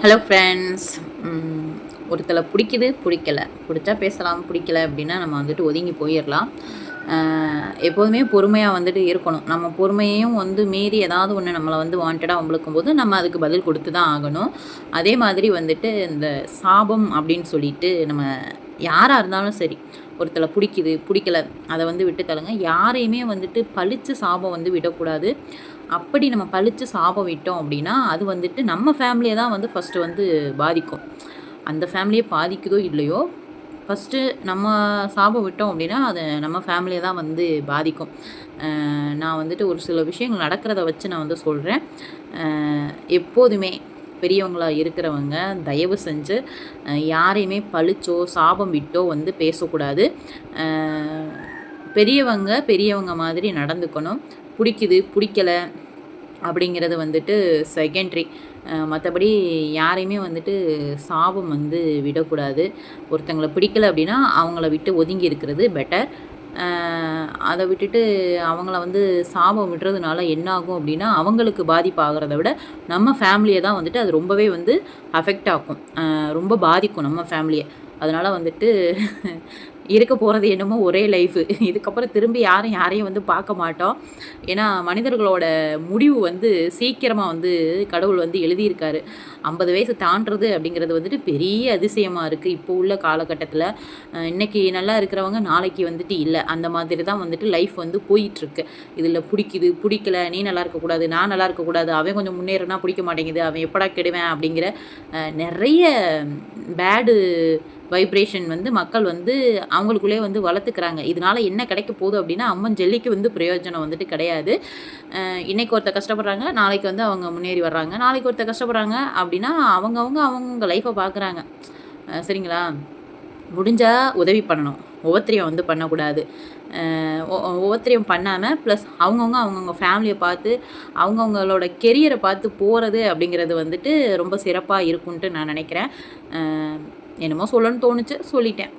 Hello friends. ஒருத்தரை பிடிக்குது, பிடிக்கல, பிடிச்சா பேசலாம், பிடிக்கல அப்படின்னா நம்ம வந்துட்டு ஒதுங்கி போயிடலாம். எப்போதுமே பொறுமையாக வந்துட்டு இருக்கணும். நம்ம பொறுமையையும் மீறி ஏதாவது ஒன்று நம்மளை வாண்டடாக வம்பிழுக்கும் போது நம்ம அதுக்கு பதில் கொடுத்து தான் ஆகணும். அதே மாதிரி வந்துட்டு இந்த சாபம் அப்படின்னு சொல்லிட்டு நம்ம யாராக இருந்தாலும் சரி, ஒருத்தரை பிடிக்குது, பிடிக்கல, அதை விட்டு தள்ளுங்க. யாரையுமே வந்துட்டு பழித்து சாபம் விடக்கூடாது. அப்படி நம்ம பழித்து சாபம் விட்டோம் அப்படின்னா அது நம்ம ஃபேமிலியை தான் ஃபஸ்ட்டு பாதிக்கும். அந்த ஃபேமிலியை பாதிக்குதோ இல்லையோ, ஃபஸ்ட்டு நம்ம சாபம் விட்டோம் அப்படின்னா அது நம்ம ஃபேமிலியை தான் பாதிக்கும். நான் ஒரு சில விஷயங்கள் நடக்கிறத வச்சு நான் சொல்கிறேன். எப்போதுமே பெரியவங்களாக இருக்கிறவங்க தயவு செஞ்சு யாரையுமே பழிச்சோ சாபம் விட்டோ பேசக்கூடாது. பெரியவங்க மாதிரி நடந்துக்கணும். பிடிக்குது, பிடிக்கலை அப்படிங்கிறது செகண்ட்ரி. மற்றபடி யாரையுமே சாபம் விடக்கூடாது. ஒருத்தங்களை பிடிக்கலை அப்படின்னா அவங்கள விட்டு ஒதுங்கி இருக்கிறது பெட்டர். அதை விட்டுட்டு அவங்கள சாபம் விடுறதுனால என்ன ஆகும் அப்படின்னா அவங்களுக்கு பாதிப்பு ஆகிறத விட நம்ம ஃபேமிலியை தான் அது ரொம்பவே அஃபெக்ட் ஆகும். ரொம்ப பாதிக்கும் நம்ம ஃபேமிலியை. அதனால் இருக்க போகிறது என்னமோ ஒரே லைஃபு. இதுக்கப்புறம் திரும்பி யாரையும் பார்க்க மாட்டோம். ஏன்னா மனிதர்களோட முடிவு சீக்கிரமாக கடவுள் எழுதியிருக்காரு. 50 வயசு தாண்டுறது அப்படிங்கிறது பெரிய அதிசயமாக இருக்குது இப்போ உள்ள காலகட்டத்தில். இன்றைக்கி நல்லா இருக்கிறவங்க நாளைக்கு இல்லை. அந்த மாதிரி தான் லைஃப் போயிட்டுருக்கு. இதில் பிடிக்குது, பிடிக்கல, நீ நல்லா இருக்கக்கூடாது, நான் நல்லா இருக்கக்கூடாது, அவன் கொஞ்சம் முன்னேறினா பிடிக்க மாட்டேங்குது, அவன் எப்படா கெடுவேன் அப்படிங்கிற நிறைய பேடு வைப்ரேஷன் மக்கள் அவங்களுக்குள்ளே வளர்த்துக்கிறாங்க. இதனால் என்ன கிடைக்க போகுது அப்படின்னா அம்மன் ஜல்லிக்கு பிரயோஜனம் கிடையாது. இன்றைக்கி ஒருத்தர் கஷ்டப்படுறாங்க, நாளைக்கு அவங்க முன்னேறி வர்றாங்க. நாளைக்கு ஒருத்தர் கஷ்டப்படுறாங்க அப்படின்னா அவங்க லைஃப்பை பார்க்குறாங்க. சரிங்களா? முடிஞ்சால் உதவி பண்ணணும், உபத்திரியம் பண்ணக்கூடாது. உபத்திரியம் பண்ணாமல் ப்ளஸ் அவங்கவுங்க ஃபேமிலியை பார்த்து அவங்கவுங்களோட கெரியரை பார்த்து போகிறது அப்படிங்கிறது ரொம்ப சிறப்பாக இருக்குன்ட்டு நான் நினைக்கிறேன். என்னமோ சொல்லணும்னு தோணுச்சு, சொல்லிட்டேன்.